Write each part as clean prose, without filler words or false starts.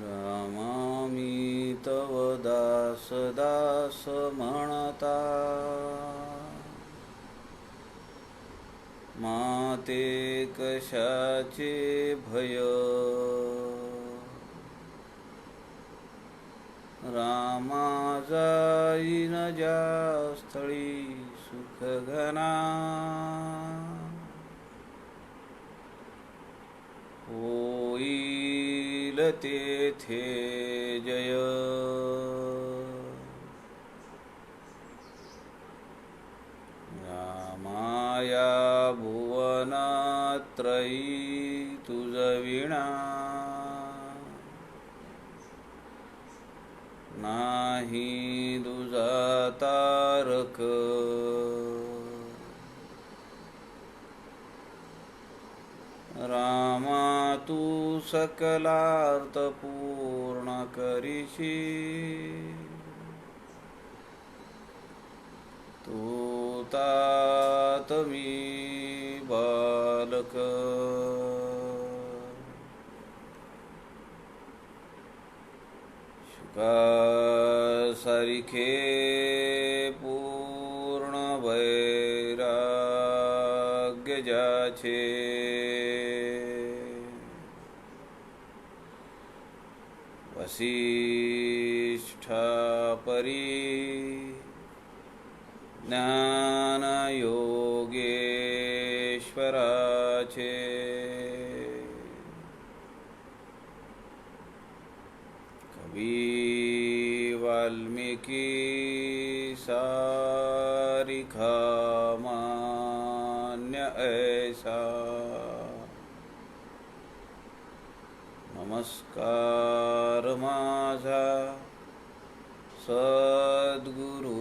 रामामी तव दास दास म्हणता, माते कशाचे भय. रामा जाईन ज्या स्थळी सुख घना, होईल तेथे जय. रामाया भुवनात्रयी तुझ विणा, नाही दुजा तारक. रामा तू सकलार्थ पूर्ण करीशी, तू तात मी बालक. सारिखे पूर्ण वैराग्य ज्याचे, वसिष्ठा परी ज्ञान योगेश्वराचे. वाल्मीकी सारिखा मान्य ऐसा, नमस्कार माझा सद्गुरु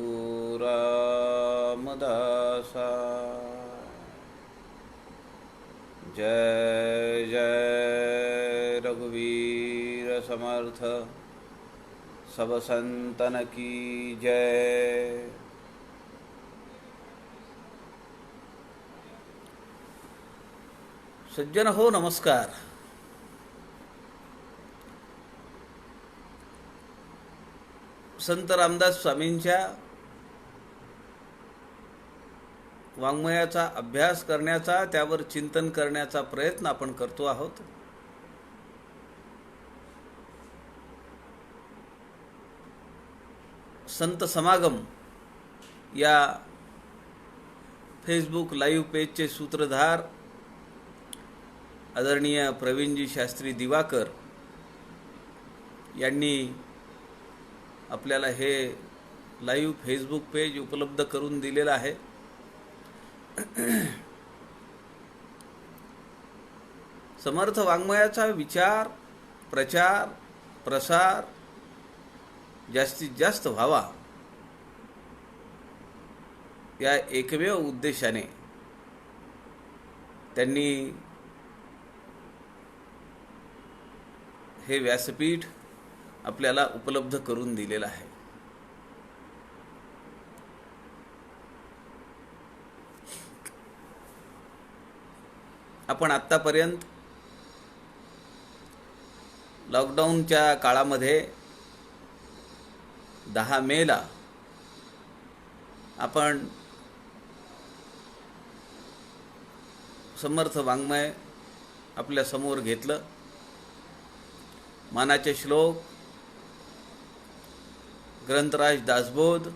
रामदासा. जय जय रघुवीर समर्थ, सब संतन की जय. सज्जन हो, नमस्कार. संत रामदास स्वामींच्या वाङ्मयाचा अभ्यास करण्याचा, त्यावर चिंतन करण्याचा प्रयत्न आपण करतो आहोत. संत समागम या फेसबुक लाईव्ह पेजचे सूत्रधार आदरणीय प्रवीणजी शास्त्री दिवाकर यांनी आपल्याला हे लाईव्ह फेसबुक पेज उपलब्ध करून दिलेलं आहे. समर्थ वाङ्मयाचा विचार, प्रचार, प्रसार जास्तीत जास्त व्हावा या एकमेव उद्देशाने त्यांनी हे व्यासपीठ आपल्याला उपलब्ध करून दिलेलं आहे. आपण आत्तापर्यंत लॉकडाऊनच्या काळामध्ये 10 मेला आपण समर्थ वाङ्मय आपल्या समोर घेतलं. मानाचे श्लोक, ग्रंथराज दासबोध,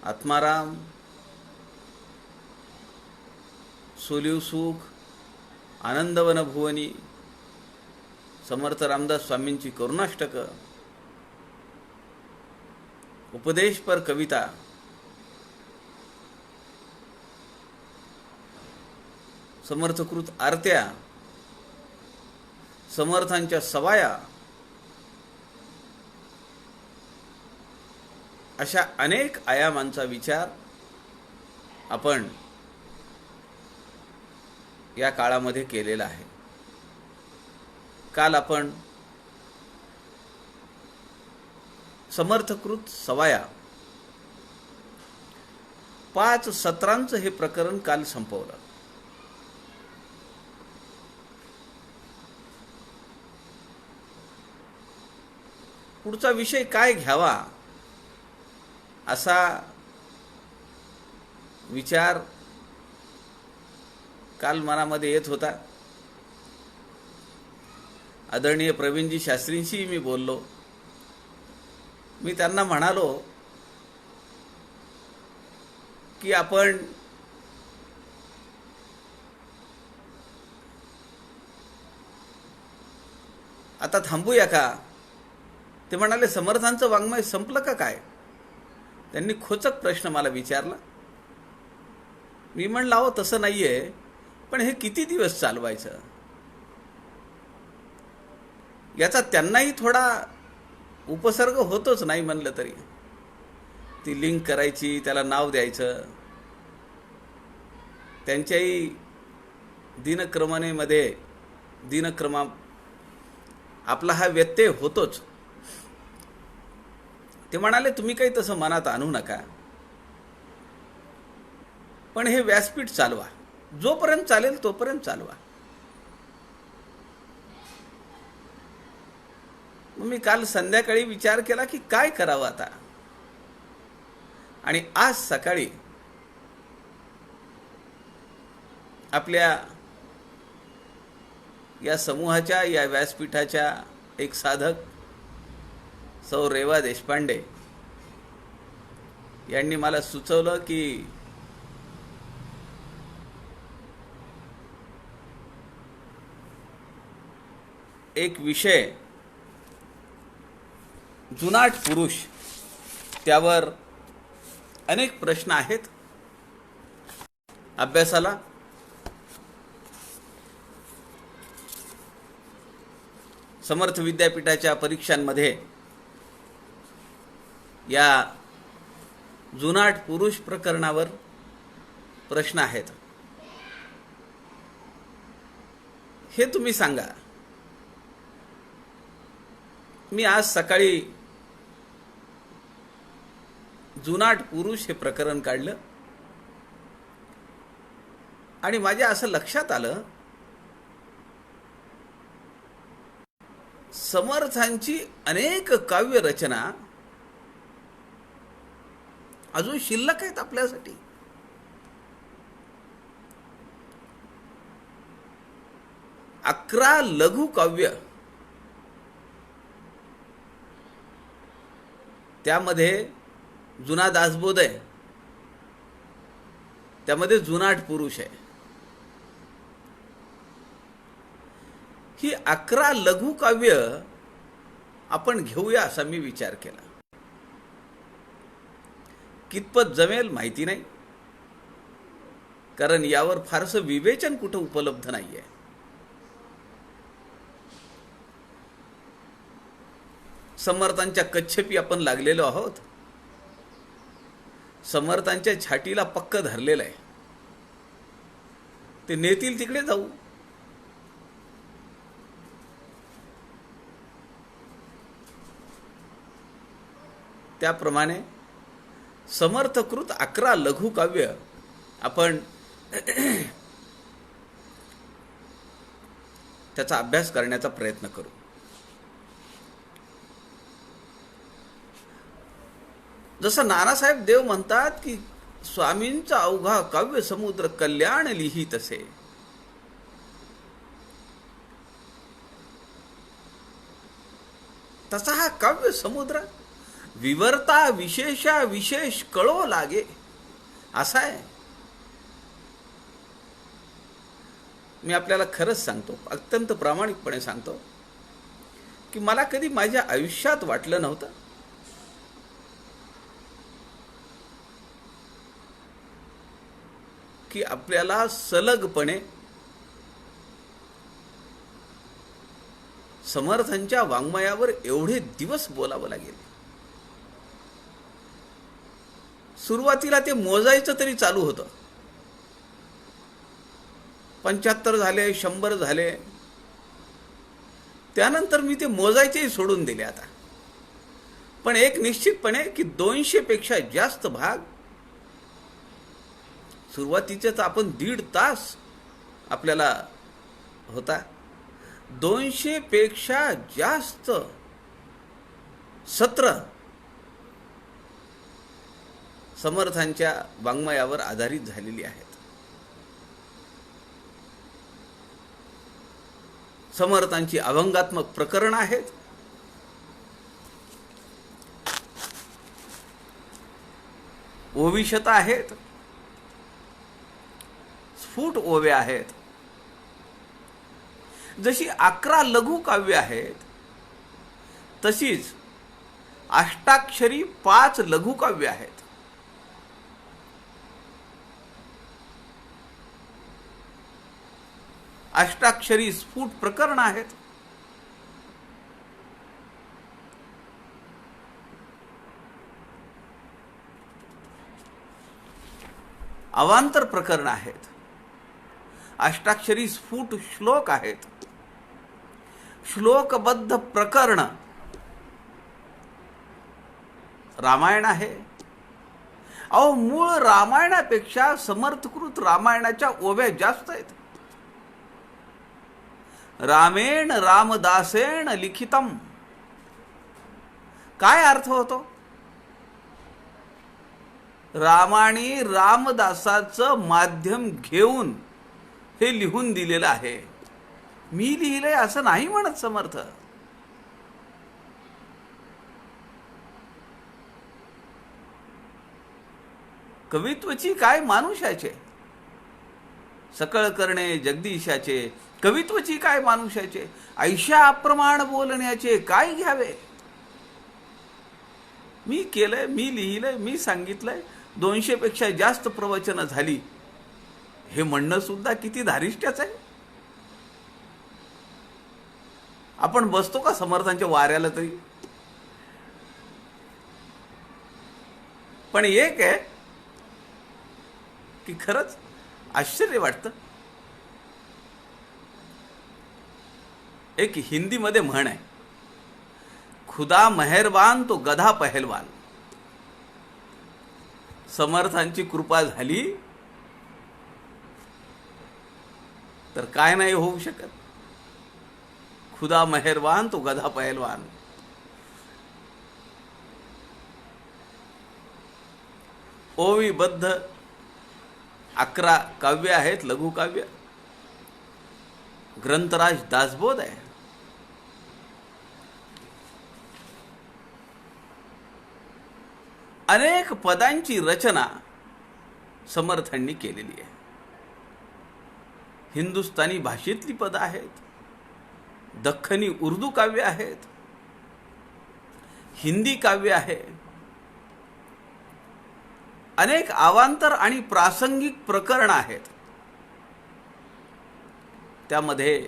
आत्माराम, सोलिव सुख, आनंदवन भुवनी, समर्थ रामदास स्वामींची करुणाष्टक, उपदेशपर कविता, समर्थकृत आरत्या, समर्थांच्या सवाया, अशा अनेक आयामांचा विचार आपण या काळामध्ये केलेला आहे. काल आपण समर्थकृत सवाया 5 सत्रांचं हे प्रकरण काल संपवलं. पुढचा विषय काय घ्यावा असा विचार काल मनामध्ये येत होता. आदरणीय प्रवीणजी शास्त्रींशी मी बोललो. मी त्यांना म्हणालो की आपण आता थांबूया का? ते म्हणाले समर्थांचं वाङ्मय संपलं का काय? त्यांनी खोचक प्रश्न मला विचारला. मी म्हणलं अहो तसं नाहीये, पण हे किती दिवस चालवायचं याचा त्यांनाही थोडा उपसर्ग होतोच, नाही म्हणलं तरी. ती लिंक करायची, त्याला नाव द्यायचं, त्यांच्याही दिनक्रमा आपला हा व्यत्यय होतोच. ते म्हणाले तुम्ही काही तसं मनात आणू नका, पण हे व्यासपीठ चालवा, जोपर्यंत चालेल तोपर्यंत चालवा. मग मी काल संध्याकाळी विचार केला की काय करावं आता, आणि आज सकाळी आपल्या या समूहाच्या, या व्यासपीठाच्या एक साधक सौ रेवा देशपांडे यांनी मला सुचवलं की एक विषय जुनाट पुरुष, त्यावर अनेक प्रश्न आहेत अभ्यासाला. समर्थ विद्यापीठाच्या परीक्षांमध्ये या जुनाट पुरुष प्रकरणावर प्रश्न आहेत. हे तुम्ही सांगा. मी आज सकाळी जुनाट पुरुष हे प्रकरण काढलं आणि माझ्या असं लक्षात आलं, समर्थांची अनेक काव्य रचना अजून शिल्लक आहेत आपल्यासाठी. अकरा लघु काव्य, त्यामध्ये जुना दासबोध आहे, त्यामध्ये जुनाट पुरुष आहे. ही 11 लघु काव्य आपण घेऊया असा मी विचार केला. कितपत जमेल माहिती नाही, कारण यावर फारसं विवेचन कुठं उपलब्ध नाहीये. समर्थांच्या कच्छेपी आपण लागलेलो आहोत. समर्थांच्या छातीला पक्क धरलेलं आहे. ते नेतील तिकडे जाऊ. त्याप्रमाणे समर्थकृत 11 लघु काव्य आपण त्याचा अभ्यास करण्याचा प्रयत्न करू. जसं नानासाहेब देव म्हणतात की स्वामींचा अवघा काव्य समुद्र कल्याण लिही तसे, तसा हा काव्य समुद्र विवर्ता विशेषा विशेष कळो लागे असा आहे. मी आपल्याला खरंच सांगतो, अत्यंत प्रामाणिकपणे सांगतो की मला कधी माझ्या आयुष्यात वाटलं नव्हतं की आपल्याला सलगपणे समर्थांच्या वाङ्मयावर एवढे दिवस बोलावं लागेल. सुरुवातीला ते मोजायचं तरी चालू होतं. 75 झाले, 100 झाले. त्यानंतर मी ते मोजायचेही सोडून दिले आता. पण एक निश्चितपणे की 200 पेक्षा जास्त भाग सुरुवातीचे तर आपण 1.5 तास आपल्याला होता. 200 पेक्षा जास्त सत्र समर्थांच्या वाङ्मयावर आधारित झालेली आहेत. समर्थांची अभंगात्मक प्रकरण आहेत. ओविशता आहेत, स्फुट ओव्या आहेत. जशी 11 लघु काव्य आहेत तशीच अष्टाक्षरी 5 लघु काव्य आहेत. अष्टाक्षरी स्फुट प्रकरण आहेत. अवांतर प्रकरण आहेत. अष्टाक्षरी स्फुट श्लोक आहेत. श्लोकबद्ध प्रकरण रामायण आहे. अहो, मूळ रामायणापेक्षा समर्थकृत रामायणाच्या ओव्या जास्त आहेत. रामेण रामदासेण लिखितम काय अर्थ होतो? रामाने रामदासाचं माध्यम घेऊन हे लिहून दिलेलं आहे. मी लिहिलंय असं नाही म्हणत समर्थ. कवित्वची काय मानुष्याचे, सकळ करणे जगदीशाचे. कवित्वची काय मानुष्याचे, ऐशा अप्रमाण बोलण्याचे काय घ्यावे. मी केलंय, मी लिहिलंय, मी सांगितलंय. 200 पेक्षा जास्त प्रवचनं झाली हे म्हणणं सुद्धा किती धारिष्ट्याच आहे. आपण बसतो का समर्थांच्या वाऱ्याला तरी? पण एक आहे की खरंच आश्चर्य वाटतं. एक हिंदीमध्ये म्हण आहे, खुदा मेहरबान तो गधा पहलवान. समर्थांची कृपा झाली तर काय नाही होऊ शकत. खुदा मेहरबान तो गधा पहलवान. ओवीबद्ध 11 काव्य आहेत, लघु काव्य. ग्रंथराज दासबोध आहे. अनेक पदांची रचना समर्थांनी केलेली आहे. हिंदुस्थानी भाषेतली पद आहेत, दख्खनी उर्दू काव्य आहेत, हिंदी काव्य आहे. अनेक अवांतर आणि प्रासंगिक प्रकरण आहेत. त्यामध्ये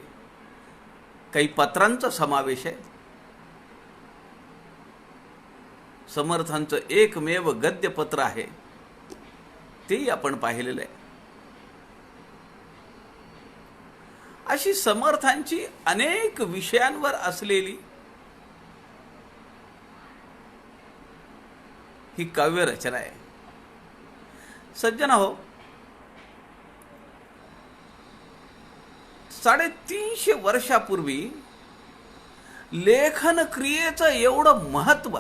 काही पत्रांचा समावेश आहे. समर्थांचं एकमेव गद्यपत्र आहे, तेही आपण पाहिलेलं आहे. अशी समर्थांची अनेक विषयांवर असलेली ही काव्य रचना आहे. सज्जन हो, 350 वर्षापूर्वी लेखन क्रियेचं एवढं महत्व,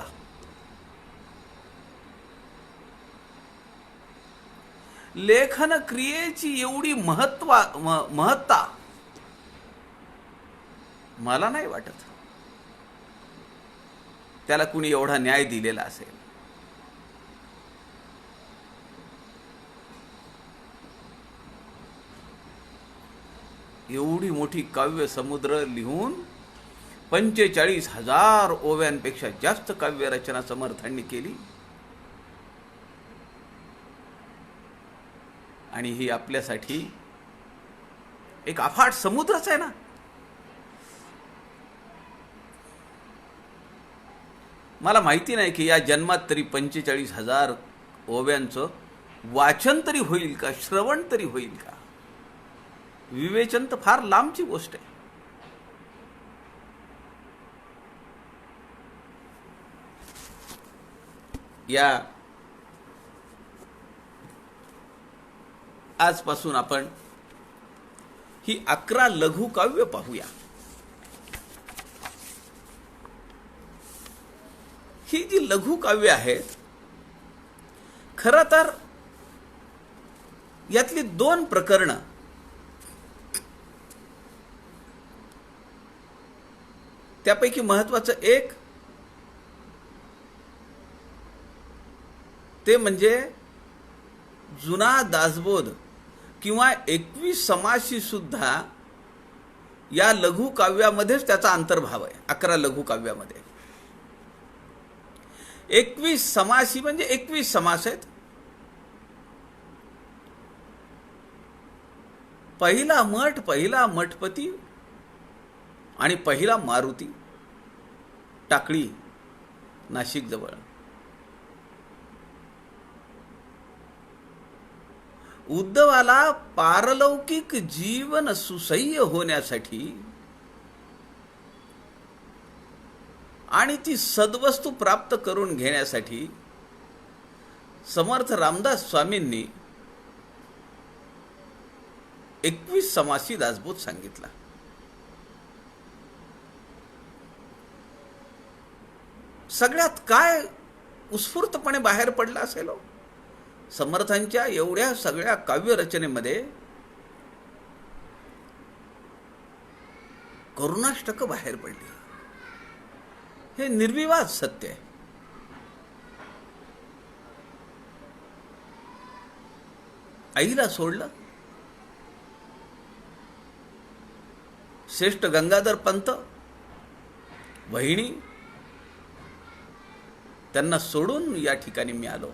लेखन क्रियेची एवढी महत्ता मला नाही वाटत त्याला कुणी एवढा न्याय दिलेला असेल. एवढी मोठी काव्य समुद्र लिहून 45,000 ओव्यांपेक्षा जास्त काव्य रचना समर्थांनी केली. आणि ही आपल्यासाठी एक अफाट समुद्रच आहे ना. मला माहिती नाही की या जन्मात तरी 45,000 ओव्यांचं वाचन तरी होईल का, श्रवण तरी होईल का. विवेचन तर फार लांबची गोष्ट आहे. या आजपासून आपण ही 11 लघु काव्य पाहूया. ही जी लघुकाव्य आहेत, खरं तर यातली 2 प्रकरणं त्यापैकी महत्वाचं एक ते म्हणजे जुना दासबोध किंवा 21 समासी सुद्धा या लघुकाव्यामध्येच त्याचा अंतर्भाव आहे. 11 लघुकाव्यामध्ये 21 समासी म्हणजे 21 समास आहेत. पहिला मठ, पहिला मठपती आणि पहिला मारुती, टाकळी, नाशिक जवळ. उद्धवाला पारलौकिक जीवन सुसह्य होण्यासाठी आणि ती सद्वस्तू प्राप्त करून घेण्यासाठी समर्थ रामदास स्वामींनी 21 समासी दासबोध सांगितला. सगळ्यात काय उत्स्फूर्तपणे बाहेर पडला असेल समर्थांच्या एवढ्या सगळ्या काव्यरचनेमध्ये करुणाष्टक बाहेर पडली. हे निर्विवाद सत्य आहे. आईला सोडलं, श्रेष्ठ गंगाधर पंत, वहिनी, त्यांना सोडून या ठिकाणी मी आलो.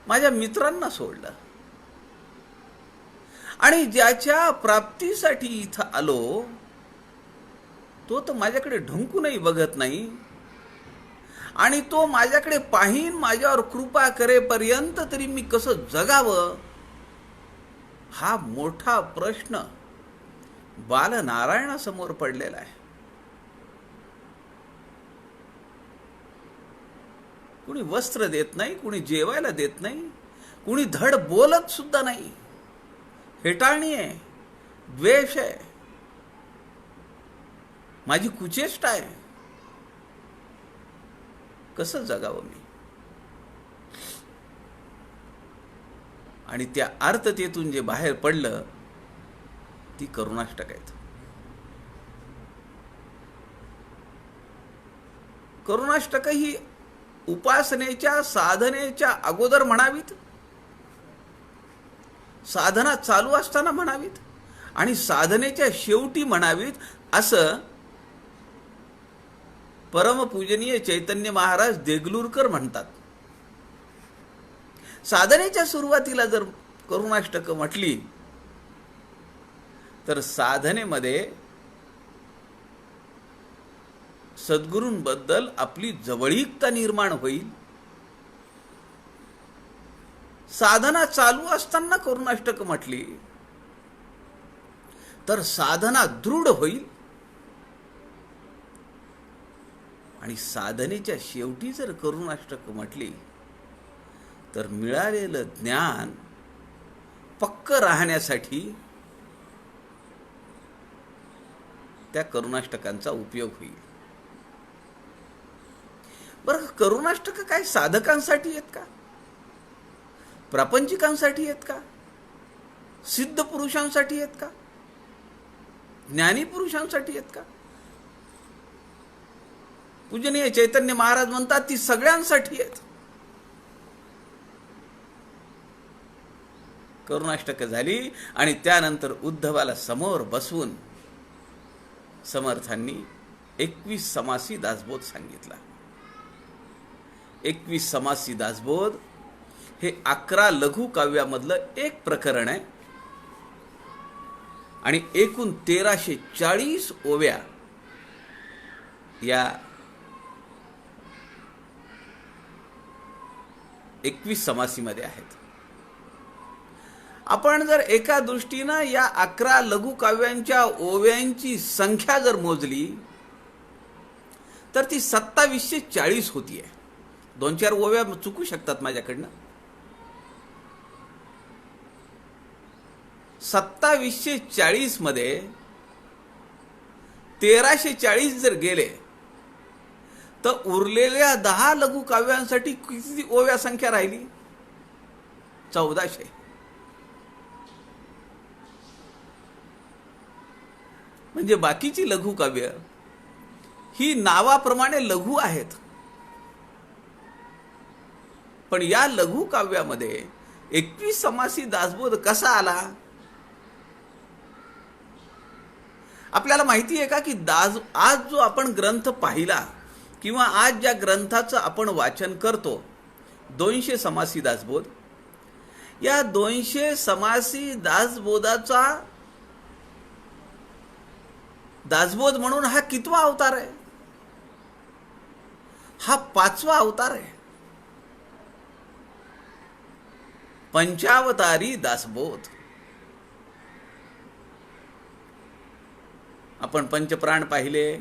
माझ्या मित्रांना सोडलं आणि ज्याच्या प्राप्तीसाठी इथं आलो तो तर माझ्याकडे ढुंकूनही बघत नाही आणि तो माझ्याकडे पाहीन माझ्यावर कृपा करेपर्यंत तरी मी कसं जगावं हा मोठा प्रश्न बालनारायणासमोर पडलेला आहे. कुणी वस्त्र देत नाही, कुणी जेवायला देत नाही, कुणी धड बोलत सुद्धा नाही. हेटाळणी आहे, द्वेष आहे, माझी कुचेष्टा आहे. कसं जगावं मी? आणि त्या आर्ततेतून जे बाहेर पडलं ती करुणाष्टक आहेत. करुणाष्टक ही उपासनेच्या साधनेच्या अगोदर म्हणावीत, साधना चालू असताना म्हणावीत आणि साधनेच्या शेवटी म्हणावीत असं परमपूजनीय चैतन्य महाराज देगलूरकर म्हणतात. साधनेच्या सुरुवातीला जर करुणाष्टक म्हटली तर साधनेमध्ये सद्गुरूंबद्दल आपली जवळीकता निर्माण होईल. साधना चालू असताना करुणाष्टक म्हटली तर साधना दृढ होईल आणि साधनेच्या शेवटी जर करुणाष्टक म्हटली तर मिळालेलं ज्ञान पक्क राहण्यासाठी त्या करुणाष्टकांचा उपयोग होईल. बरं, करुणाष्टक काय साधकांसाठी आहेत का? प्रापंचिकांसाठी आहेत का? सिद्ध पुरुषांसाठी आहेत का? ज्ञानी पुरुषांसाठी आहेत का? पूजनीय चैतन्य महाराज म्हणतात ती सगळ्यांसाठी आहेत. करुणाष्टक झाली आणि त्यानंतर उद्धवाला समोर बसवून समर्थांनी 21 समासी दासबोध सांगितला. 21 समासी दासबोध हे 11 लघु काव्यामधलं एक प्रकरण आहे आणि एकूण 1340 ओव्या या 21 समासीमध्ये आहेत. आपण जर एका दृष्टीनं या 11 लघु काव्यांच्या ओव्यांची संख्या जर मोजली तर ती 2740 होतीये. 2-4 ओव्या चुकू शकतात माझ्याकडनं. 2740 मध्ये 1340 जर गेले तर उरलेल्या 10 लघुकाव्यांसाठी किती ओव्या संख्या राहिली? 1400. म्हणजे बाकीची लघुकाव्य ही नावाप्रमाणे लघु आहेत, पण या लघुकाव्यामध्ये 21 समासी दासबोध कसा आला? आपल्याला माहिती आहे का की आज जो आपण ग्रंथ पाहिला किंवा आज ज्या ग्रंथाचं आपण वाचन करतो, 200 समासी दासबोध, या 200 समासी दासबोधाचा दासबोध म्हणून हा कितवा अवतार आहे? हा 5वा अवतार आहे. पंचावतारी दासबोध. आपण पंचप्राण पाहिले,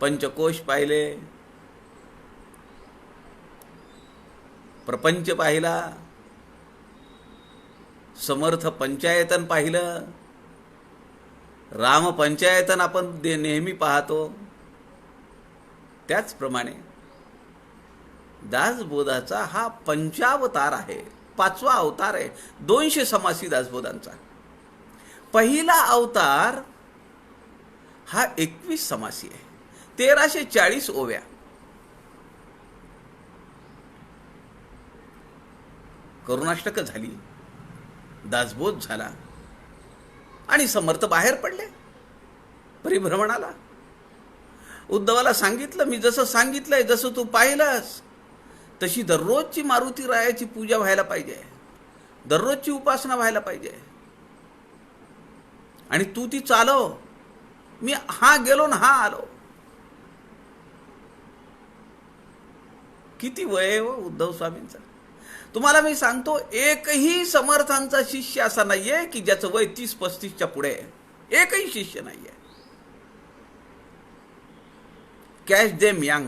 पंचकोश पाहिले, प्रपंच पाहिला, समर्थ पंचायतन पाहिलं, राम पंचायतन आपण नेहमी पाहतो. त्याचप्रमाणे दासबोधाचा हा पंचावतार आहे, 5वा अवतार आहे 200 समासी दासबोधांचा. पहिला अवतार हा 21 समासी आहे, 1340 ओव्या. करुणाष्टक झाली, दासबोध झाला आणि समर्थ बाहेर पडले परिभ्रमणाला. उद्धवाला सांगितलं, मी जसं सांगितलंय, जसं तू पाहिलंस तशी दररोजची मारुती रायाची पूजा व्हायला पाहिजे, दररोजची उपासना व्हायला पाहिजे, आणि तू ती चालव. मी हा गेलो ना हा आलो. किती वय आहे हो उद्धव स्वामींचा. तुम्हाला मी सांगतो, एकही समर्थांचा शिष्य असा नाहीये की ज्याचं वय 30-35च्या पुढे आहे. एकही शिष्य नाहीये. Catch them young.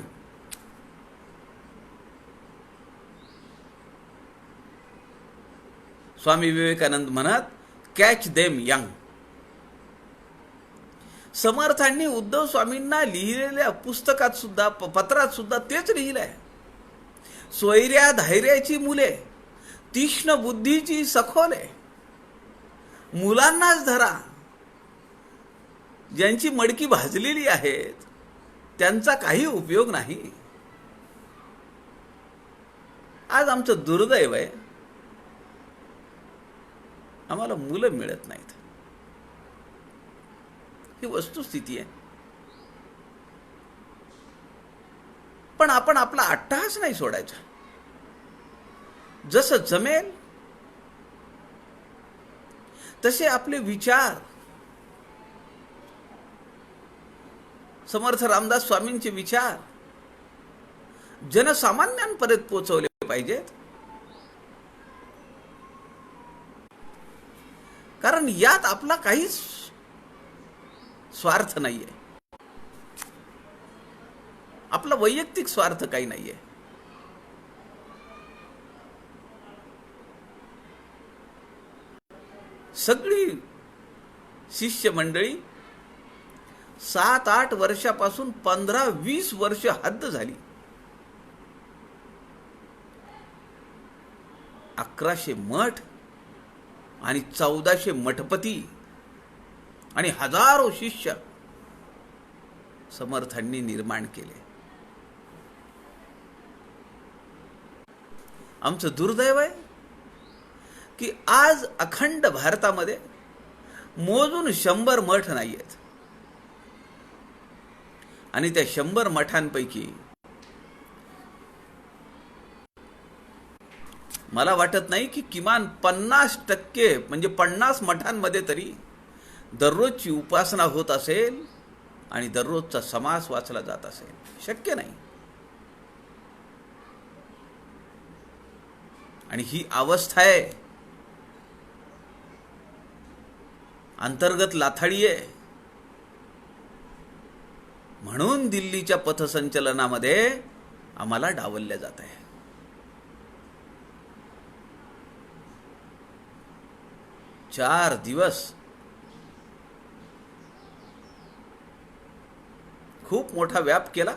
Swami Vivekananda म्हणत, कॅच देम यंग. समर्थांनी उद्धव स्वामींना लिहिलेल्या पुस्तकात सुद्धा, पत्रात सुद्धा तेच लिहिलंय. स्वैर्या धैर्याची मुले, तीक्ष्ण बुद्धीची सखोले, मुलांनाच धरा. ज्यांची मडकी भाजलेली आहेत त्यांचा काही उपयोग नाही. आज आमचं दुर्दैव आहे, आम्हाला मुलं मिळत नाहीत. ही वस्तुस्थिती आहे. पण आपण आपला अट्टहास नाही सोडायचा. जसं जमेल तसे आपले विचार समर्थ रामदास स्वामींचे विचार जनसामान्यांपर्यंत पोहोचवले पाहिजेत. कारण यात आपला काहीच स्वार्थ नाहीये, आपला वैयक्तिक स्वार्थ काही नाहीये. सगळी शिष्य मंडळी 7-8 वर्षापासून 15-20 वर्ष हद्द झाली. 1100 मठ आणि 1400 मठपती आणि हजारो शिष्य समर्थांनी निर्माण केले. आमचं दुर्दैव आहे की आज अखंड भारतामध्ये मोजून 100 मठ नाही आहेत. आणि त्या 100 मठांपैकी मला वाटत नाही की किमान 50% म्हणजे 50 मठांमध्ये तरी दररोजची उपासना होत असेल आणि दररोजचा समास वाचला जात असेल. शक्य नाही. आणि ही अवस्था आहे, अंतर्गत लाथाडी आहे. म्हणून दिल्लीच्या पथसंचलनामध्ये आम्हाला डावलल्या जात आहे. चार दिवस खूप मोठा व्याप केला,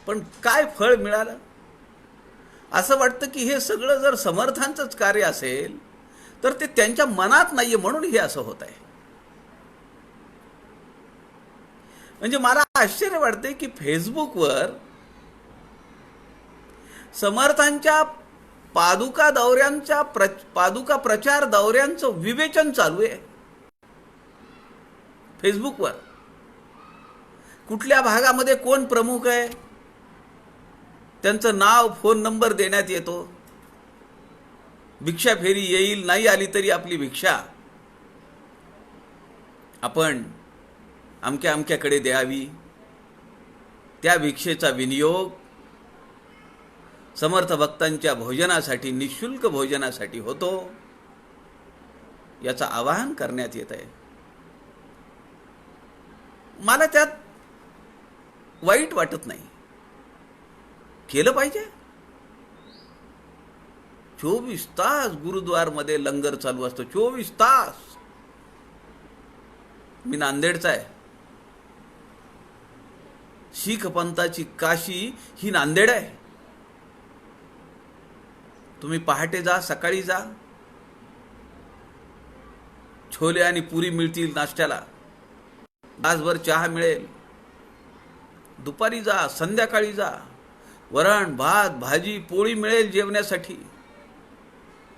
पण काय फळ मिळालं? असं वाटतं की हे सगळं जर समर्थांचंच कार्य असेल तर ते त्यांच्या मनात नाहीये, म्हणून हे असं होत आहे. म्हणजे मला आश्चर्य वाटते की फेसबुकवर समर्थांच्या पादुका प्रचार दौऱ्यांचं विवेचन चालू आहे. फेसबुकवर कुठल्या भागामध्ये कोण प्रमुख आहे, त्यांचं नाव, फोन नंबर देण्यात येतो. भिक्षा फेरी येईल, नाही आली तरी आपली भिक्षा आपण अमक्या अमक्याकडे द्यावी. त्या भिक्षेचा विनियोग समर्थ भक्तांच्या भोजनासाठी, निशुल्क भोजनासाठी होतो, याचं आवाहन करण्यात येत आहे. मला त्यात वाईट वाटत नाही. केलं पाहिजे. 24 तास गुरुद्वारमध्ये लंगर चालू असतो. 24 तास. मी नांदेडचा आहे. शीख पंथाची काशी ही नांदेड आहे. तुम्ही पहाटे जा, सकाळी जा, छोले आणि पुरी मिळतील नाश्त्याला, तासभर चहा मिळेल. दुपारी जा, संध्याकाळी जा, वरण भात भाजी पोळी मिळेल जेवण्यासाठी.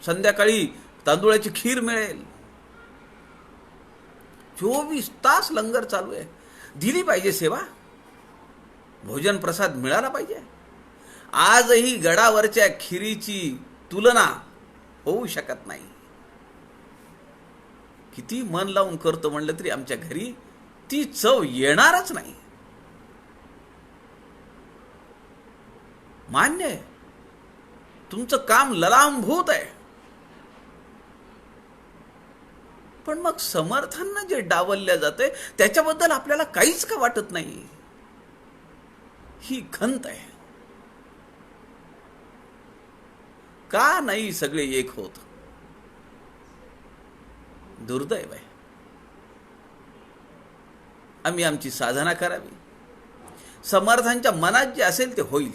संध्याकाळी तांदूळाची खीर मिळेल. 24 तास लंगर चालू आहे. दिली पाहिजे सेवा. भोजन प्रसाद मिळाला पाहिजे. आजही गडावरच्या खिरीची तुलना होऊ शकत नाही. किती मन लावून करतो म्हणलं तरी आमच्या घरी ती चव येणारच नाही. मान्य आहे, तुमचं काम ललांभूत आहे, पण मग समर्थांना जे डावलल्या जाते त्याच्याबद्दल आपल्याला काहीच का वाटत नाही? ही खंत आहे. का नाही सगळे एक होत? दुर्दैव आहे. आम्ही आमची साधना करावी. समर्थांच्या मनात जे असेल ते होईल,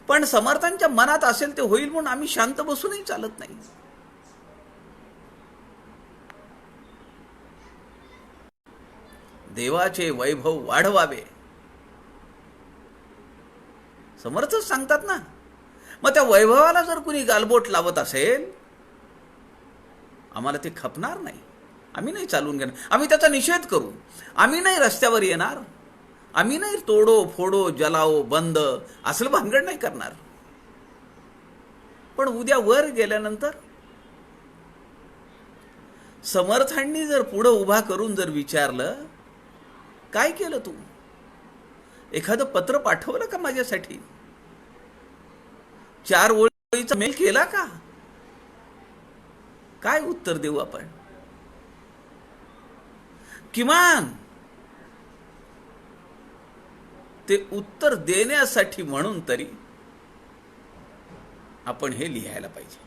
पण समर्थांच्या मनात असेल ते होईल म्हणून आम्ही शांत बसूनही चालत नाही. देवाचे वैभव वाढवावे समर्थच सांगतात ना. मग त्या वैभवाला जर कुणी गालबोट लावत असेल, आम्हाला ते खपणार नाही. आम्ही नाही चालून घेणार. आम्ही त्याचा निषेध करू. आम्ही नाही रस्त्यावर येणार. आम्ही नाही तोडो फोडो जलाओ बंद असलं भानगड नाही करणार. पण उद्या वर गेल्यानंतर समर्थांनी जर पुढे उभा करून जर विचारलं, काय केलं तू? एखादं पत्र पाठवलं का माझ्यासाठी? 4 ओळीचा मेल केला का? काय उत्तर देऊ आपण? किमान ते उत्तर देण्यासाठी म्हणून तरी आपण हे लिहायला पाहिजे.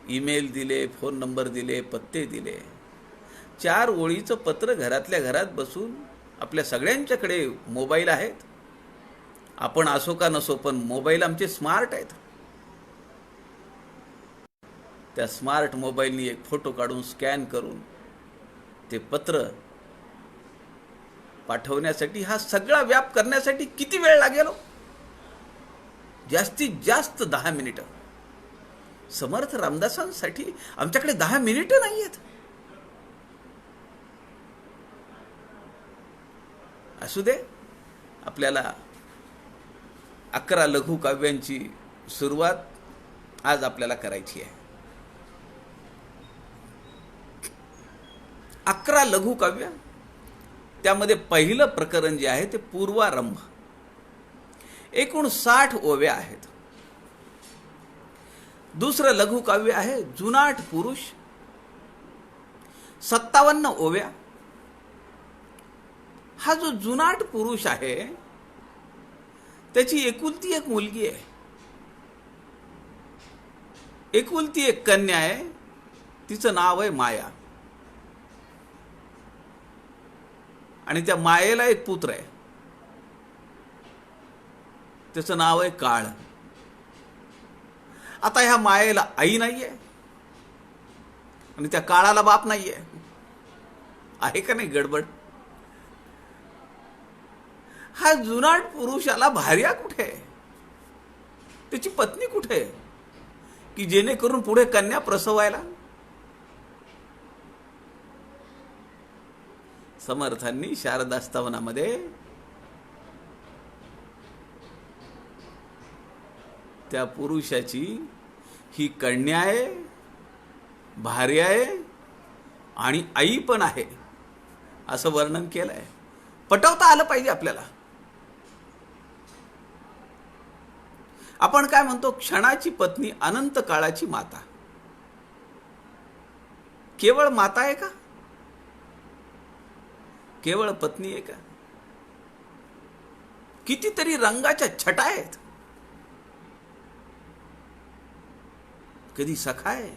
ईमेल दिले, फोन नंबर दिले, पत्ते दिले. 4 ओळीचं पत्र घरातल्या घरात बसून, आपल्या सगळ्यांच्याकडे मोबाईल आहेत. आपण असो का नसो, पण मोबाईल आमचे स्मार्ट आहेत. त्या स्मार्ट मोबाईलनी एक फोटो काढून स्कॅन करून ते पत्र पाठवण्यासाठी, हा सगळा व्याप करण्यासाठी किती वेळ लागेल? जास्तीत जास्त 10 मिनिटं. समर्थ रामदासांसाठी आमच्याकडे 10 मिनिटं नाही आहेत. असू दे. आपल्याला 11 लघुकाव्यांची सुरुवात आज आपल्याला करायची आहे. 11 लघुकाव्य. त्यामध्ये पहिलं प्रकरण जे आहे ते पूर्वारंभ. एकूण 60 ओव्या आहेत. दुसरं लघुकाव्य आहे जुनाट पुरुष, 57 ओव्या. हा जो जुनाट पुरुष आहे त्याची एकुलती एक मुलगी आहे, एकुलती एक कन्या आहे. तिचं नाव आहे माया. आणि त्या मायेला एक पुत्र आहे, त्याचं नाव आहे काळ. आता ह्या मायेला आई नाहीये आणि त्या काळाला बाप नाहीये. आहे का नाही गडबड? हा जुनाट पुरुषाला भार्या कुठे आहे, त्याची पत्नी कुठे आहे, की जेणेकरून पुढे कन्या प्रसवायला? समर्थांनी शारदास्तवनामध्ये त्या पुरुषाची ही कन्या आहे, भार्या आहे आणि आई पण आहे असं वर्णन केलंय. पटवता आलं पाहिजे आपल्याला. आपण काय म्हणतो, क्षणाची पत्नी, अनंत काळाची माता. केवळ माता आहे का? केवळ पत्नी आहे का? कितीतरी रंगाच्या छटा आहेत. कधी सखा आहे,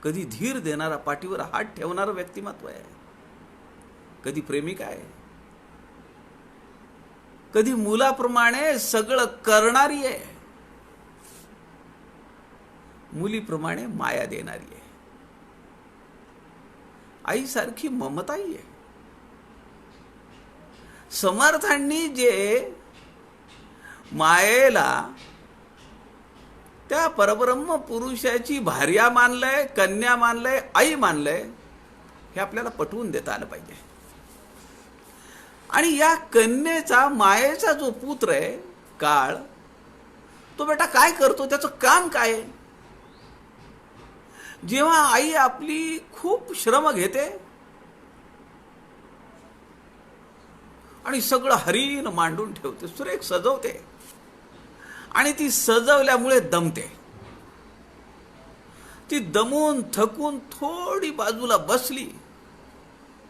कधी धीर देणारा, पाठीवर हात ठेवणारं व्यक्तिमत्व आहे, कधी प्रेमिका आहे, कधी मुलाप्रमाणे सगळं करणारी आहे, मुलीप्रमाणे माया देणारी आहे, आईसारखी ममताई आहे. समर्थांनी जे मायेला त्या परब्रह्म पुरुषाची भार्या मानलंय, कन्या मानलंय, आई मानलंय, हे आपल्याला पटवून देता आलं पाहिजे. आणि या कन्येचा, मायेचा जो पुत्र आहे काळ, तो बेटा काय करतो, त्याचं काम काय आहे? जेव्हा आई आपली खूप श्रम घेते आणि सगळं हरीण मांडून ठेवते, सुरेख सजवते, आणि ती सजवल्यामुळे दमते. ती दमून थकून थोडी बाजूला बसली,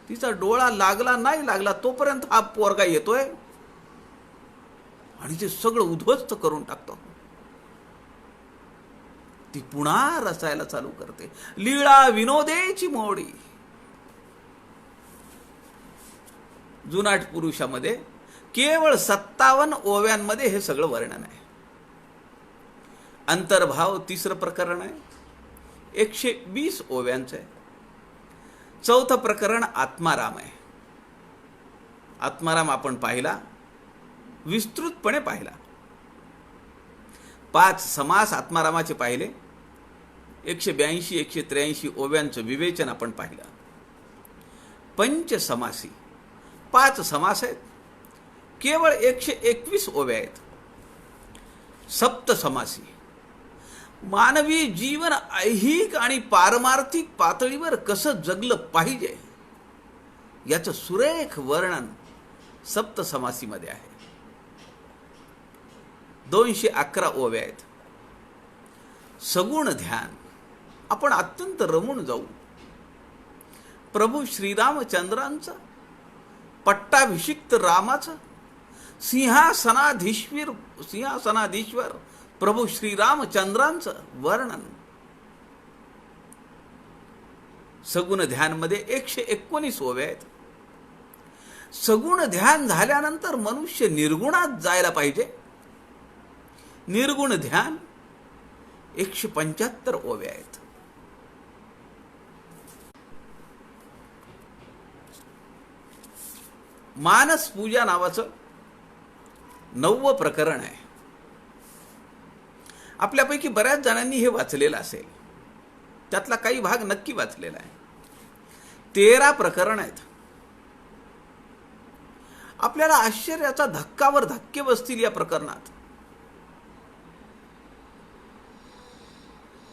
तिचा डोळा लागला नाही लागला तोपर्यंत हा पोरगा येतोय आणि ते सगळं उद्ध्वस्त करून टाकतो. ती पुन्हा रचायला चालू करते. लीळा विनोदेची मोडी. जुनाट पुरुषामध्ये केवळ 57 ओव्यांमध्ये हे सगळं वर्णन आहे. अंतर्भाव तिसरं प्रकरण आहे, 120 ओव्यांचं आहे. चौथं प्रकरण आत्माराम आहे. आत्माराम आपण पाहिला, विस्तृतपणे पाहिला. 5 समास आत्मारामाचे पाहिले, 182 183 ओव्यांचं विवेचन आपण पाहिलं. पंचसमासी 5 समास आहेत, केवळ 121 ओव्या आहेत. सप्तसमासी मानवी जीवन ऐहिक आणि पारमार्थिक पातळीवर कसं जगलं पाहिजे याचं सुरेख वर्णन सप्तसमासीमध्ये आहे. 211 ओव्या आहेत. सगुण ध्यान आपण अत्यंत रमून जाऊ. प्रभू श्रीरामचंद्रांचं, पट्टाभिषिक्त रामाचं, सिंहासनाधीश्वर प्रभू श्रीरामचंद्रांचं वर्णन सगुण ध्यानमध्ये 119 ओव्या आहेत. सगुण ध्यान झाल्यानंतर मनुष्य निर्गुणात जायला पाहिजे. निर्गुण ध्यान 175 ओव्या आहेत. मानस पूजा नावाचं 9वं प्रकरण आहे. आपल्यापैकी बऱ्याच जणांनी हे वाचलेलं असेल, त्यातला काही भाग नक्की वाचलेला आहे. 13 प्रकरण आहेत. आपल्याला आश्चर्याचा धक्कावर धक्के बसतील या प्रकरणात.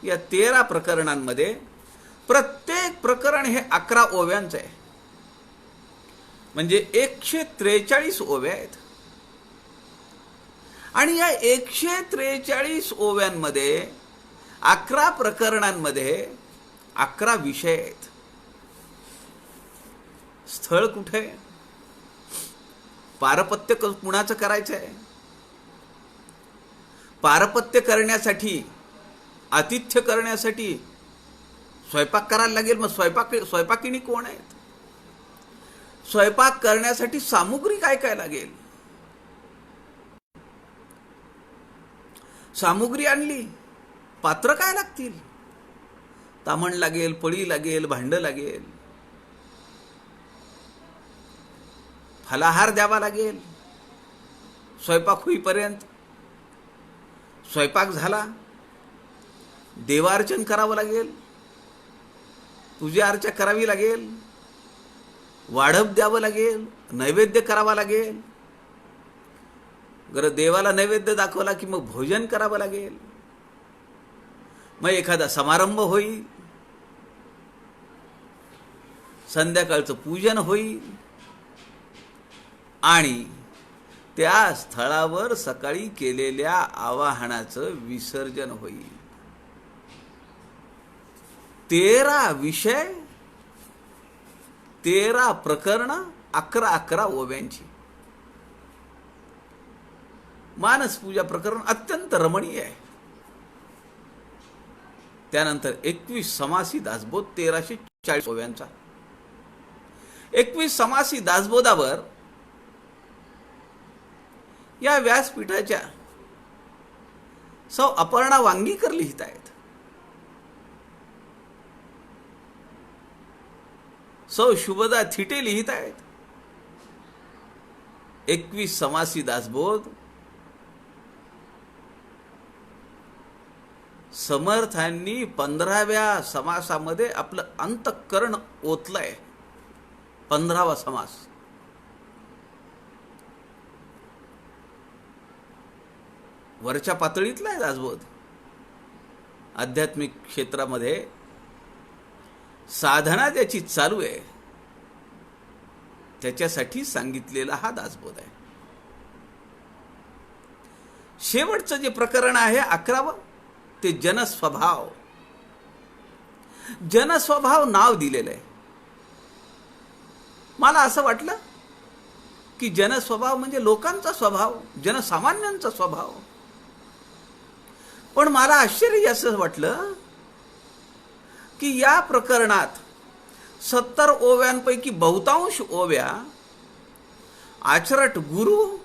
या 13 प्रकरणांमध्ये प्रत्येक प्रकरण हे 11 ओव्यांचं आहे, म्हणजे 143 ओव्या आहेत. आणि या 143 ओव्यांमध्ये 11 प्रकरणांमध्ये 11 विषय आहेत. स्थळ कुठे, पारपत्य कुणाचं करायचं आहे, पारपत्य करण्यासाठी, आतिथ्य करण्यासाठी स्वयंपाक करायला लागेल, मग स्वयंपाकिनी कोण आहेत, स्वयंपाक करण्यासाठी सामुग्री काय काय लागेल, सामुग्री आणली, पात्र काय लागतील, तामण लागेल, पळी लागेल, भांड लागेल, फलाहार द्यावा लागेल. स्वयंपाक होईपर्यंत स्वयंपाक झाला, देवार्चन करावं लागेल, पूजा अर्चा करावी लागेल, वाढप द्यावं लागेल, नैवेद्य करावा लागेल. देवाला नैवेद्य दाखवला की मग भोजन करावं लागेल. मग एखादा समारंभ होईल, संध्याकाळचं पूजन होईल आणि त्या स्थळावर सकाळी केलेल्या आवाहनाचं विसर्जन होईल. 13 विषय, 13 प्रकरण, 11 ओव्यांची. मानस पूजा प्रकरण अत्यंत रमणीय आहे. त्यानंतर 21 समासी दासबोध 1340 ओव्यांचा. 21 समासी दासबोधावर या व्यासपीठाच्या सौ अपर्णा वांगीकर लिहित आहेत. सौ शुभदा थिटे लिहित आहेत. 21 समासी दासबोध समर्थांनी 15व्या समासामध्ये आपलं अंतःकरण ओतलंय. 15वा समास. वरच्या पातळीतला आहे दासबोध. आध्यात्मिक क्षेत्रामध्ये साधना ज्याची चालू आहे त्याच्यासाठी सांगितलेला हा दासबोध आहे. शेवटचं जे प्रकरण आहे 11वं ते जनस्वभाव. जनस्वभाव नाव दिलेलं आहे. मला असं वाटलं की जनस्वभाव म्हणजे लोकांचा स्वभाव, जनसामान्यांचा स्वभाव. पण मला आश्चर्य असं वाटलं की या प्रकरणात 70 ओव्यांपैकी बहुतांश ओव्या आचरट गुरु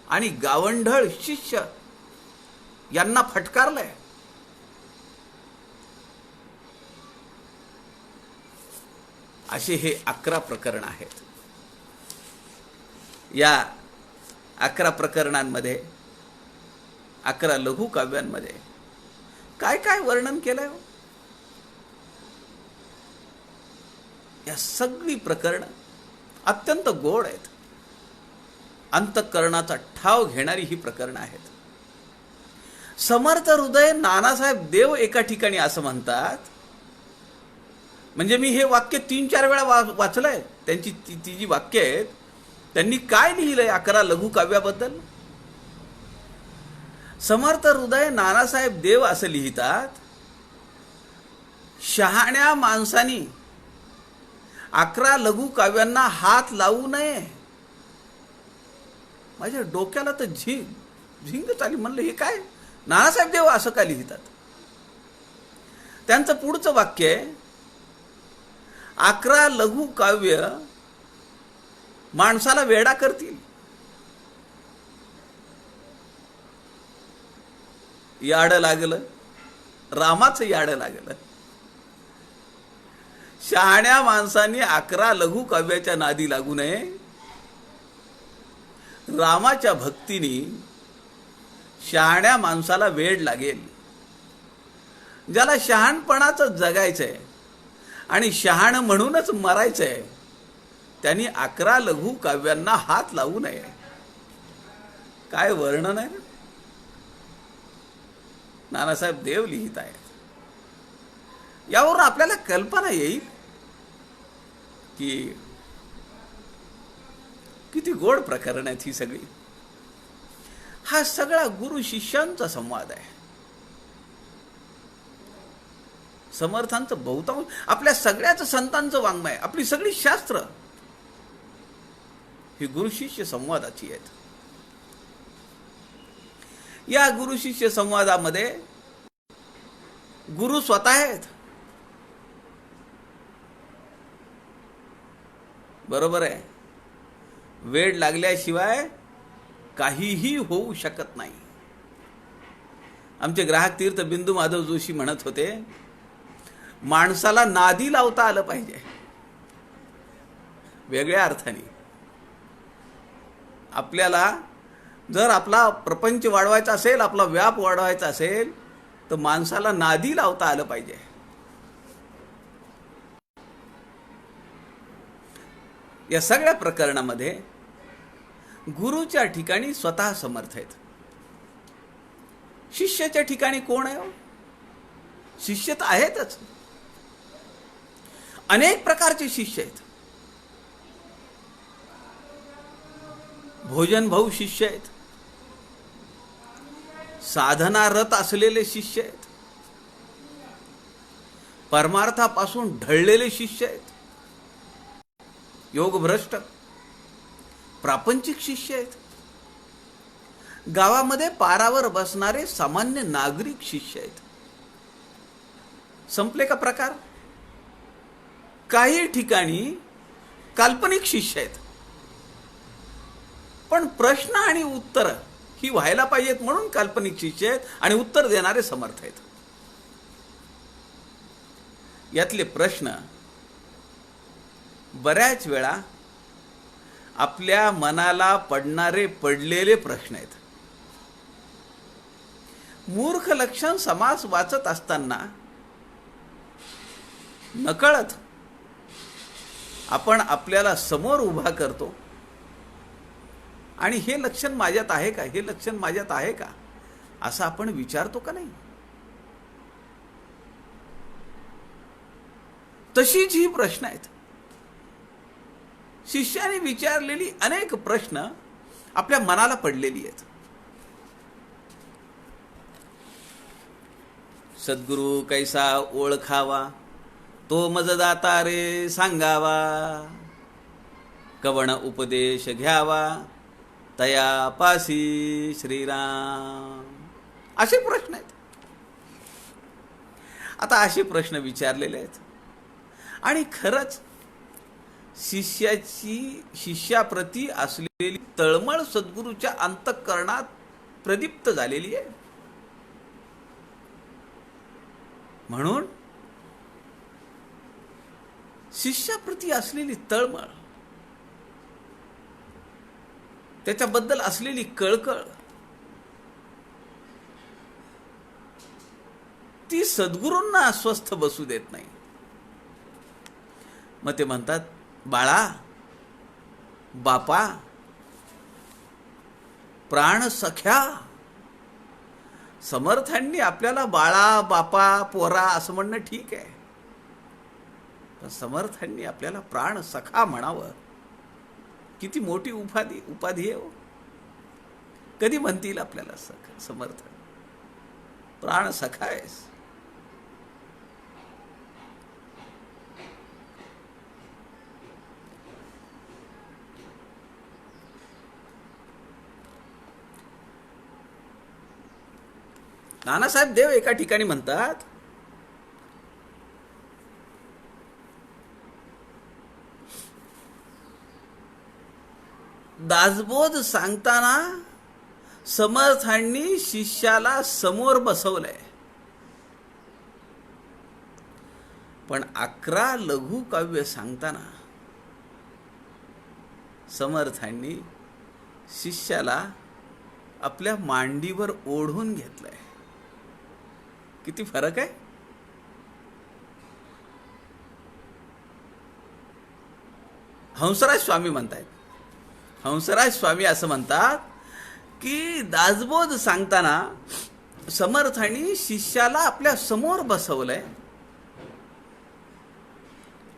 आणि गावंढळ शिष्य यांना फटकारलंय. असे हे 11 प्रकरण आहेत. या 11 प्रकरणांमध्ये 11 लघु काव्यांमध्ये काय काय वर्णन केलंय. या सगळी प्रकरण अत्यंत गोड आहेत. अंतःकरणाचा ठाव घेणारी ही प्रकरणं आहेत. समर्थ हृदय नानासाहेब देव एका ठिकाणी असं म्हणतात, म्हणजे मी हे वाक्य 3-4 वेळा वाचलंय. त्यांची ती जी वाक्य आहेत त्यांनी काय लिहिलंय 11 लघु काव्याबद्दल. समर्थ हृदय नानासाहेब देव असं लिहितात, शहाण्या माणसानी 11 लघु काव्यांना हात लावू नये. माझ्या डोक्याला तर झिंग चाली. म्हणलं हे काय, नानासाहेब देव असं काय लिहितात. त्यांचं पुढचं वाक्य आहे, 11 लघु काव्य माणसाला वेडा करतील. याड लागलं, रामाचं याड लागलं. शहाण्या माणसांनी 11 लघु काव्याच्या नादी लागू नये. रामाच्या भक्तीने शहाण्या माणसाला वेड लागेल. ज्याला शहाणपणाचं जगायचंय आणि शहाण म्हणूनच मरायचंय त्यांनी 11 लघु काव्यांना हात लावू नये. काय वर्णन आहे. नानासाहेब देव लिहित आहेत. यावरून आपल्याला कल्पना येईल की किती गोड प्रकरण आहेत ही सगळी. हा सगळा गुरु शिष्यांचा संवाद आहे. समर्थांचं बहुतांश, आपल्या सगळ्याच संतांचं वाङ्मय, आपली सगळी शास्त्र ही गुरु शिष्य संवादाची आहेत. या गुरु शिष्य संवादामध्ये गुरु स्वतः आहेत. बरोबर आहे. वेड लागल्याशिवाय काहीही होऊ शकत नाही. आमचे ग्राहक तीर्थ बिंदू माधव जोशी म्हणत होते, माणसाला नादी लावता आलं पाहिजे. वेगळ्या अर्थाने आपल्याला जर आपला प्रपंच वाढवायचा असेल, आपला व्याप वाढवायचा असेल, तर माणसाला नादी लावता आलं पाहिजे. या सगळ्या प्रकरणामध्ये गुरुच्या ठिकाणी स्वतः समर्थ आहेत. शिष्याच्या ठिकाणी कोण आहे? शिष्य तर आहेतच. अनेक प्रकारचे शिष्य आहेत. भोजन भाऊ शिष्य आहेत, साधनारत असलेले शिष्य आहेत, परमार्थापासून ढळलेले शिष्य आहेत, योगभ्रष्ट प्रापंचिक शिष्य आहेत, गावामध्ये पारावर बसणारे सामान्य नागरिक शिष्य आहेत. संपले का प्रकार? काही ठिकाणी काल्पनिक शिष्य आहेत, पण प्रश्न आणि उत्तर ही व्हायला पाहिजेत म्हणून काल्पनिक शिष्य आहेत आणि उत्तर देणारे समर्थ आहेत. यातले प्रश्न बऱ्याच वेळा आपल्या मनाला पडलेले प्रश्न आहेत. मूर्ख लक्षण समास वाचत असताना नकळत आपण आपल्याला समोर उभा करतो आणि हे लक्षण माझ्यात आहे का, हे लक्षण माझ्यात आहे का, असं आपण विचारतो का नाही? तशीच ही प्रश्न आहेत. शिष्याने विचारलेली अनेक प्रश्न आपल्या मनाला पडलेली आहेत. सद्गुरु कैसा ओळखावा, तो मजदाता रे सांगावा, कवण उपदेश घ्यावा, तया पासी श्रीराम. असे प्रश्न आहेत. आता असे प्रश्न विचारलेले आहेत आणि खरंच शिष्याप्रती असलेली तळमळ सद्गुरूच्या अंतःकरणात प्रदीप्त झालेली आहे. म्हणून शिष्याप्रती असलेली तळमळ, त्याच्याबद्दल असलेली कळकळ, ती सद्गुरूंना अस्वस्थ बसू देत नाही. मग ते म्हणतात, बाळा, बापा, प्राण सख्या. समर्थांनी आपल्याला बाळा, बापा, पोरा असं म्हणणं ठीक आहे, पण समर्थांनी आपल्याला प्राण सखा म्हणावं, किती मोठी उपाधी आहे हो. कधी म्हणतील आपल्याला समर्थ प्राण सखा आहेस? नानासाहेब देव एका ठिकाणी म्हणतात, दासबोध सांगताना समर्थांनी शिष्याला समोर बसवलंय, पण 11 लघु काव्य सांगताना समर्थांनी शिष्याला आपल्या मांडीवर ओढून घेतलंय. किती फरक आहे? हंसराज स्वामी म्हणतायत, हंसराज स्वामी असं म्हणतात की दासबोध सांगताना समर्थांनी शिष्याला आपल्या समोर बसवलंय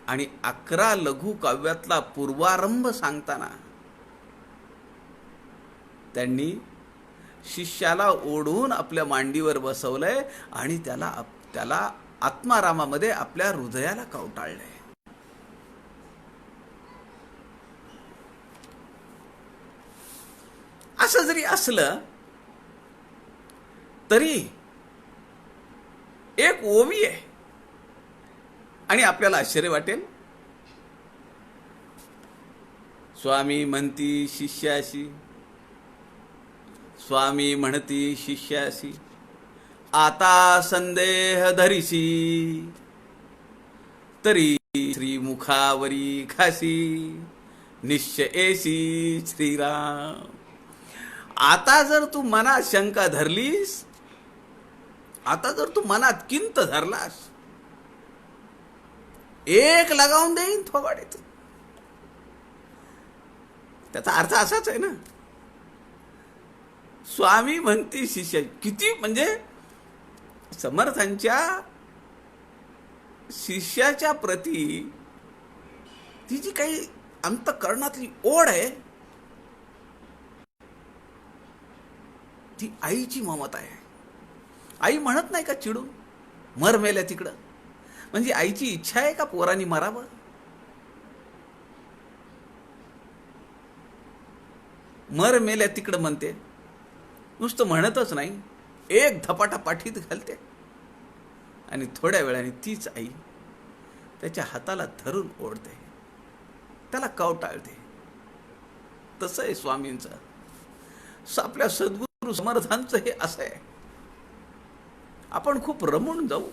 आणि 11 लघु काव्यातला पूर्वारंभ सांगताना त्यांनी शिष्याला ओढून आपल्या मांडीवर बसवलंय आणि त्याला आत्मारामामध्ये आपल्या हृदयाला कवटाळलंय. असं जरी असलं तरी एक ओवी आहे आणि आपल्याला आश्चर्य वाटेल. स्वामी म्हणती शिष्याशी, स्वामी म्हणती शिष्याशी, आता संदेह धरिसी, तरी श्रीमुखावरी खासी, निश्चयेसी श्रीराम. आता जर तू मनात शंका धरलीस, आता जर तू मनात किंत धरलास, एक लगावून देईन थोबाडीत. त्याचा अर्थ असाच आहे ना. स्वामी म्हणती शिष्य, किती म्हणजे समर्थांच्या शिष्याच्या प्रती ती जी काही अंतःकरणातली ओढ आहे, ती आईची ममता आहे. आई म्हणत नाही का चिडून, मर मेल्या तिकडं. म्हणजे आईची इच्छा आहे का पोरांनी मरावं? मर मेल्या तिकडं म्हणते, नुसतं म्हणतच नाही, एक धपाटा पाठीत घालते. आणि थोड्या वेळाने तीच आई त्याच्या हाताला धरून ओढते, त्याला कवटाळते. तसं आहे स्वामींचं, आपल्या सद्गुरू समर्थांचं हे असं आहे. आपण खूप रमून जाऊ.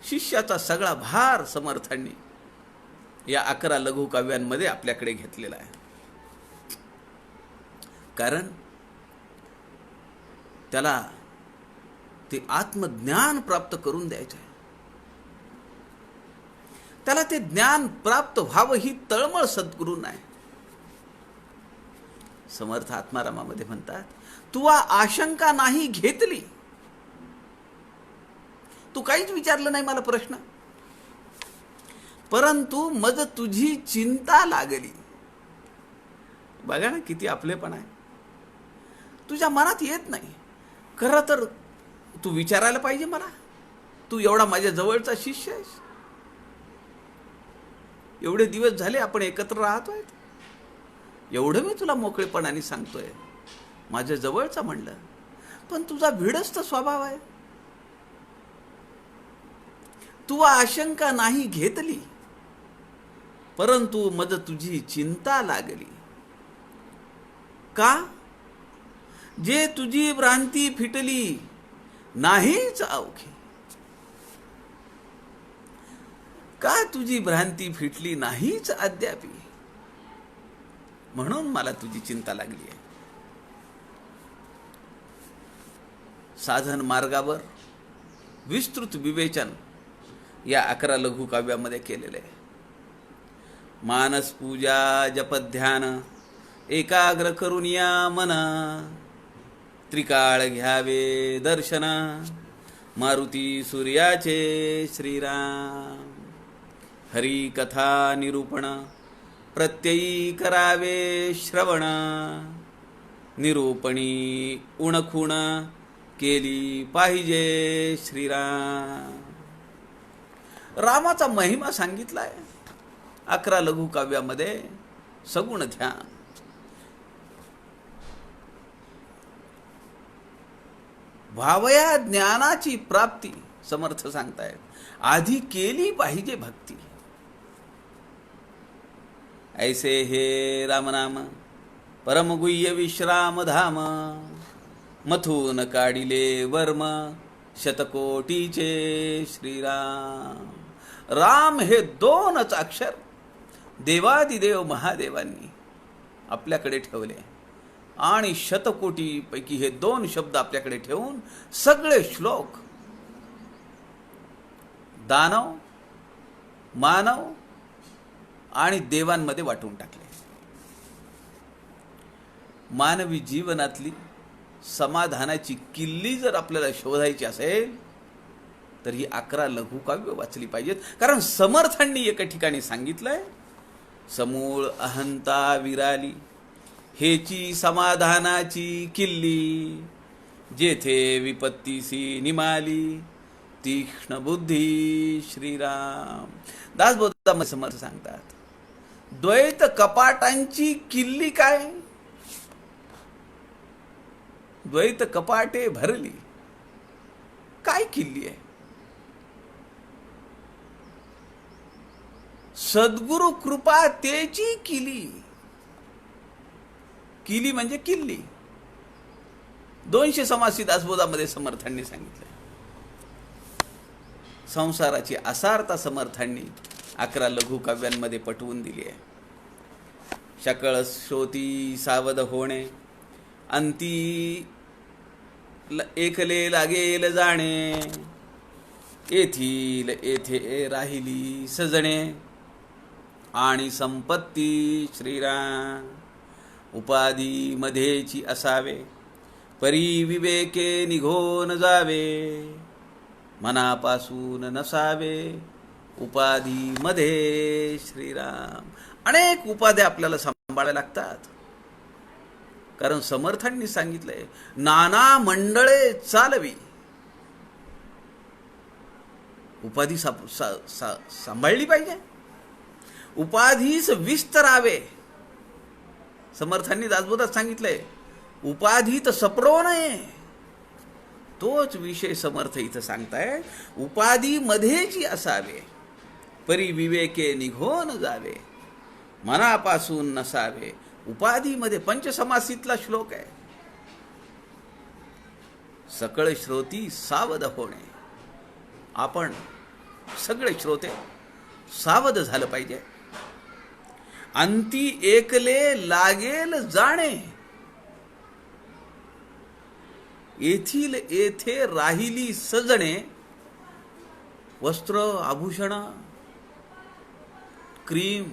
शिष्याचा सगळा भार समर्थांनी या 11 लघुकाव्यांमध्ये आपल्याकडे घेतलेला आहे. कारण त्याला ते आत्मज्ञान प्राप्त करून द्यायचे आहे. त्याला ते ज्ञान प्राप्त व्हावं ही तळमळ सद्गुरूंना आहे. समर्थ आत्मारामामध्ये म्हणतात, तू आशंका नाही घेतली, तू काहीच विचारलं नाही मला प्रश्न, परंतु मज तुझी चिंता लागली. बघा ना किती आपलेपण आहे. तुझ्या मनात येत नाही, खरं तर तू विचारायला पाहिजे मला. तू एवढा माझ्या जवळचा शिष्य आहेस, एवढे दिवस झाले आपण एकत्र राहतोय, एवढं मी तुला मोकळेपणाने सांगतोय, माझ्या जवळचा म्हणलं, पण तुझा भिडस्त स्वभाव आहे. तू आशंका नाही घेतली, परंतु मज तुझी चिंता लागली. का? जे तुझी भ्रांती फिटली नाहीच अवघी. का तुझी भ्रांती फिटली नाहीच अद्यापी, म्हणून मला तुझी चिंता लागली आहे. साधन मार्गावर विस्तृत विवेचन या 11 लघुकाव्यामध्ये केलेले आहे. मानस पूजा जपध्यान एकाग्र करून या मना, त्रिकाळ घ्यावे दर्शन मारुती सूर्याचे श्रीराम. हरी कथा निरूपण प्रत्ययी करावे श्रवण, निरूपणी उणखुण केली पाहिजे श्रीराम. रामाचा महिमा सांगितलाय 11 लघुकाव्यामध्ये. सगुण ध्यान, भावया ज्ञानाची प्राप्ती समर्थ सांगतायत, आधी केली पाहिजे भक्ती. ऐसे हे रामनाम परमगुह्य विश्राम धाम, मथून काढिले वर्म शतकोटीचे श्रीराम. राम हे 2च अक्षर देवादिदेव महादेवांनी आपल्याकडे ठेवले, आणि शतकोटीपैकी हे 2 शब्द आपल्याकडे ठेवून सगळे श्लोक दानव, मानव आणि देवांमध्ये वाटून टाकले. मानवी जीवनातली समाधानाची किल्ली जर आपल्याला शोधायची असेल तर ही 11 लघुकाव्य वाचली पाहिजेत. कारण समर्थांनी एका ठिकाणी सांगितलंय, समूळ अहंता विराली हेची समाधानाची किल्ली, जेथे विपत्तीसी निमाली तीक्ष्ण बुद्धी श्रीराम. दासबोधामध्ये समर्थ सांगतात, द्वैत कपाटांची किल्ली काय? द्वैत कपाटे भरली, काय किल्ली आहे? सद्गुरु कृपा तेची किली. किली म्हणजे किल्ली. 200 समासी दासबोधामध्ये समर्थांनी सांगितलं. संसाराची असारता समर्थांनी 11 लघुकाव्यांमध्ये पटवून दिली आहे. शकळ श्रोती सावध होणे, अंती एकले लागेल जाणे, येथील येथे राहिली सजणे, आणि संपत्ती श्रीराम उपाधी मध्येची असावे, परी विवेके निघोन जावे, मनापासून नसावे उपाधी मध्ये श्रीराम. अनेक उपाध्या आपल्याला सांभाळायला लागतात, कारण समर्थांनी सांगितलंय नाना मंडळे चालवी. उपाधी सांभाळली पाहिजे, उपाधीस विस्तरावे. समर्थांनी दासबोधात सांगितलंय उपाधीत सपरो नये. तोच विषय समर्थ इथं सांगताय, उपाधी मध्येची असावे, परी विवेके निघोन जावे, मनापासून नसावे उपाधी मध्ये. पंचसमासीतला श्लोक आहे. सकळ श्रोती सावध होणे. आपण सगळे श्रोते सावध झालं पाहिजे. अंती एकले लागेल जाणे, येथील येथे राहिली सजणे. वस्त्र आभूषण, क्रीम,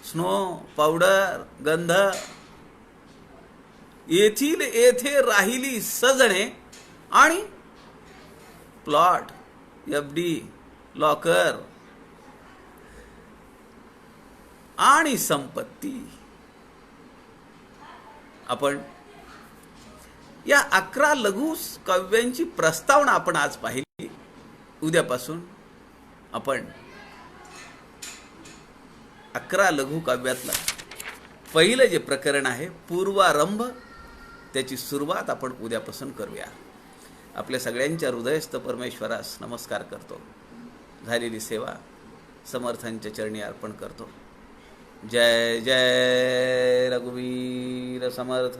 स्नो पावडर, गंध, येथील येथे राहिली सजणे, आणि प्लॉट, एफडी, लॉकर आणि संपत्ती. आपण या 11 लघु काव्यांची प्रस्तावना आपण आज पाहिली. उद्यापासून आपण 11 लघु काव्यातलं पहिलं जे प्रकरण आहे पूर्वारंभ, त्याची सुरुवात आपण उद्यापासून करूया. आपल्या सगळ्यांच्या हृदयस्थ परमेश्वरास नमस्कार करतो. झालेली सेवा समर्थांच्या चरणी अर्पण करतो. जय जय रघुवीर समर्थ.